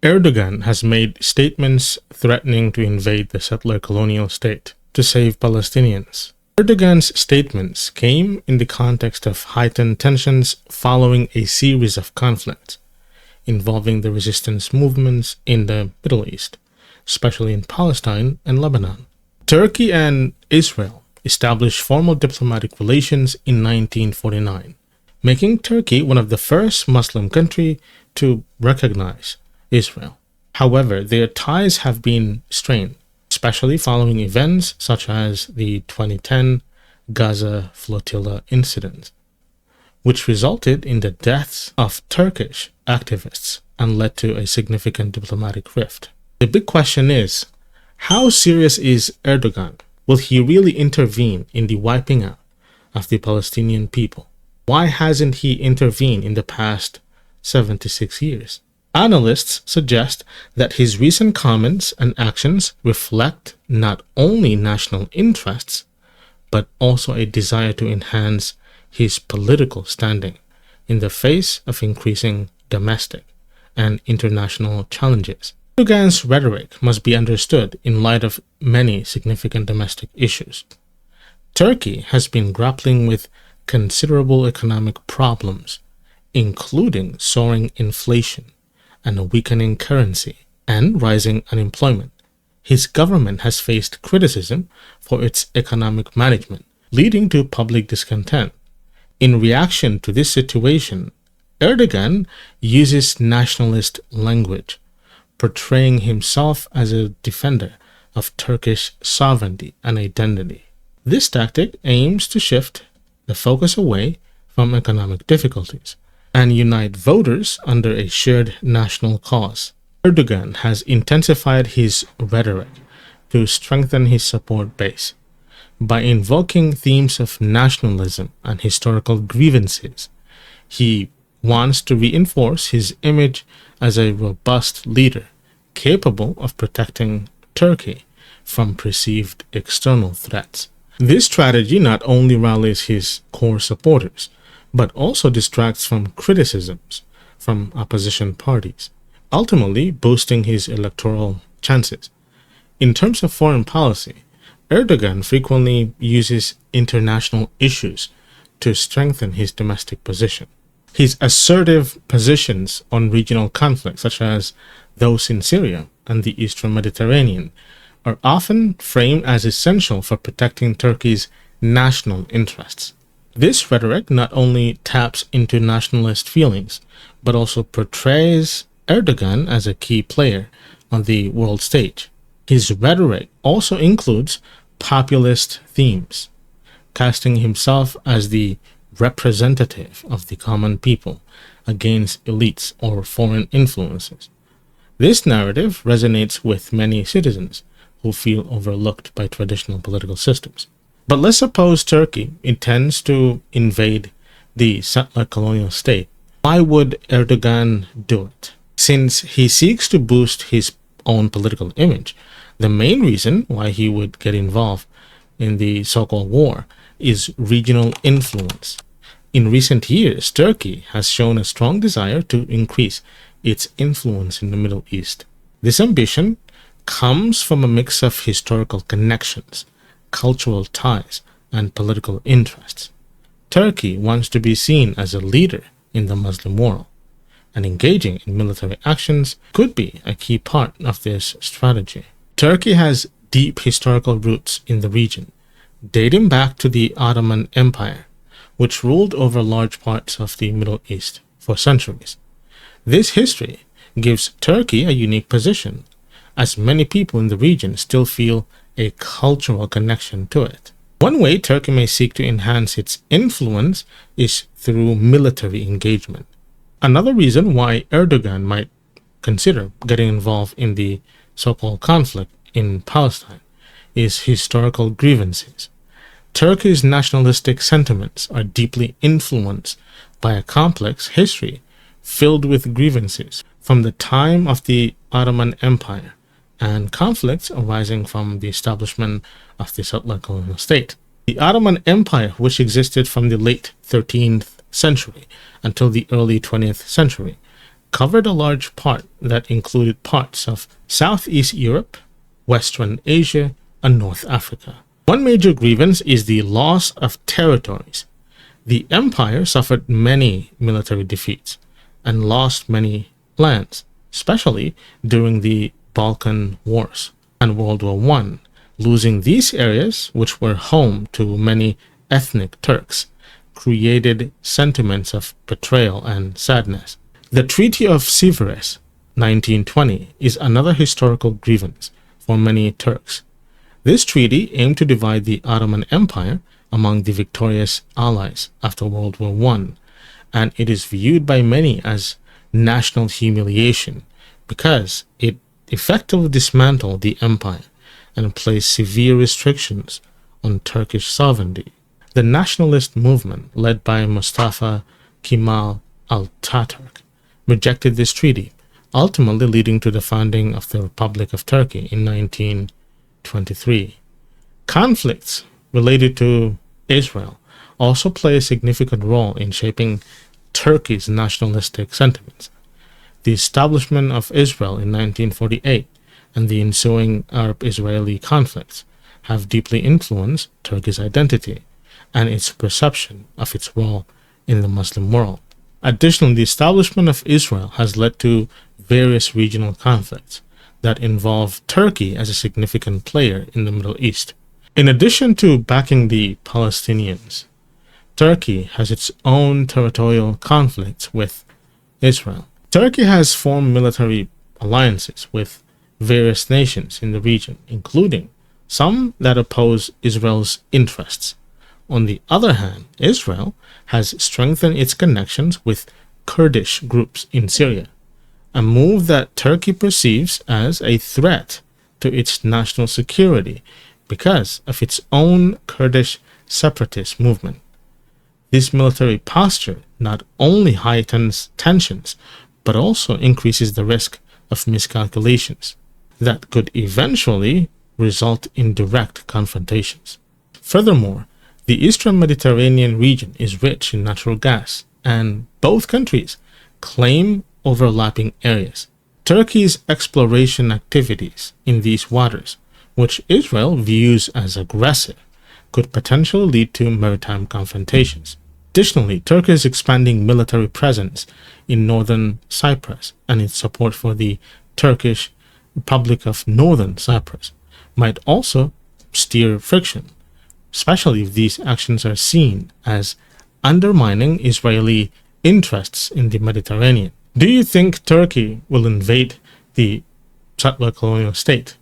Erdogan has made statements threatening to invade the settler colonial state to save Palestinians. Erdogan's statements came in the context of heightened tensions following a series of conflicts involving the resistance movements in the Middle East, especially in Palestine and Lebanon. Turkey and Israel established formal diplomatic relations in 1949, making Turkey one of the first Muslim countries to recognize Israel. However, their ties have been strained, especially following events such as the 2010 Gaza flotilla incident, which resulted in the deaths of Turkish activists and led to a significant diplomatic rift. The big question is, how serious is Erdogan? Will he really intervene in the wiping out of the Palestinian people? Why hasn't he intervened in the past 76 years? Analysts suggest that his recent comments and actions reflect not only national interests, but also a desire to enhance his political standing in the face of increasing domestic and international challenges. Erdogan's rhetoric must be understood in light of many significant domestic issues. Turkey has been grappling with considerable economic problems, including soaring inflation and a weakening currency and rising unemployment. His government has faced criticism for its economic management, leading to public discontent. In reaction to this situation, Erdogan uses nationalist language, portraying himself as a defender of Turkish sovereignty and identity. This tactic aims to shift the focus away from economic difficulties and unite voters under a shared national cause. Erdogan has intensified his rhetoric to strengthen his support base. By invoking themes of nationalism and historical grievances, he wants to reinforce his image as a robust leader capable of protecting Turkey from perceived external threats. This strategy not only rallies his core supporters, but also distracts from criticisms from opposition parties, ultimately boosting his electoral chances. In terms of foreign policy, Erdogan frequently uses international issues to strengthen his domestic position. His assertive positions on regional conflicts, such as those in Syria and the Eastern Mediterranean, are often framed as essential for protecting Turkey's national interests. This rhetoric not only taps into nationalist feelings, but also portrays Erdogan as a key player on the world stage. His rhetoric also includes populist themes, casting himself as the representative of the common people against elites or foreign influences. This narrative resonates with many citizens who feel overlooked by traditional political systems. But let's suppose Turkey intends to invade the settler colonial state. Why would Erdogan do it? Since he seeks to boost his own political image, the main reason why he would get involved in the so-called war is regional influence. In recent years, Turkey has shown a strong desire to increase its influence in the Middle East. This ambition comes from a mix of historical connections, cultural ties, and political interests. Turkey wants to be seen as a leader in the Muslim world, and engaging in military actions could be a key part of this strategy. Turkey has deep historical roots in the region, dating back to the Ottoman Empire, which ruled over large parts of the Middle East for centuries. This history gives Turkey a unique position, as many people in the region still feel a cultural connection to it. One way Turkey may seek to enhance its influence is through military engagement. Another reason why Erdogan might consider getting involved in the so-called conflict in Palestine is historical grievances. Turkey's nationalistic sentiments are deeply influenced by a complex history filled with grievances from the time of the Ottoman Empire and conflicts arising from the establishment of the settler colonial state. The Ottoman Empire, which existed from the late 13th century until the early 20th century, covered a large part that included parts of Southeast Europe, Western Asia, and North Africa. One major grievance is the loss of territories. The empire suffered many military defeats and lost many lands, especially during the Balkan Wars and World War I. Losing these areas, which were home to many ethnic Turks, created sentiments of betrayal and sadness. The Treaty of Sivres, 1920, is another historical grievance for many Turks. This treaty aimed to divide the Ottoman Empire among the victorious allies after World War I, and it is viewed by many as national humiliation because it effectively dismantled the empire and placed severe restrictions on Turkish sovereignty. The nationalist movement, led by Mustafa Kemal Atatürk, rejected this treaty, ultimately leading to the founding of the Republic of Turkey in 1923. Conflicts related to Israel also play a significant role in shaping Turkey's nationalistic sentiments. The establishment of Israel in 1948 and the ensuing Arab-Israeli conflicts have deeply influenced Turkey's identity and its perception of its role in the Muslim world. Additionally, the establishment of Israel has led to various regional conflicts that involve Turkey as a significant player in the Middle East. In addition to backing the Palestinians, Turkey has its own territorial conflicts with Israel. Turkey has formed military alliances with various nations in the region, including some that oppose Israel's interests. On the other hand, Israel has strengthened its connections with Kurdish groups in Syria, a move that Turkey perceives as a threat to its national security because of its own Kurdish separatist movement. This military posture not only heightens tensions, but also increases the risk of miscalculations that could eventually result in direct confrontations. Furthermore, the Eastern Mediterranean region is rich in natural gas, and both countries claim overlapping areas. Turkey's exploration activities in these waters, which Israel views as aggressive, could potentially lead to maritime confrontations. Additionally, Turkey's expanding military presence in northern Cyprus and its support for the Turkish Republic of Northern Cyprus might also stir friction, especially if these actions are seen as undermining Israeli interests in the Mediterranean. Do you think Turkey will invade the settler colonial state?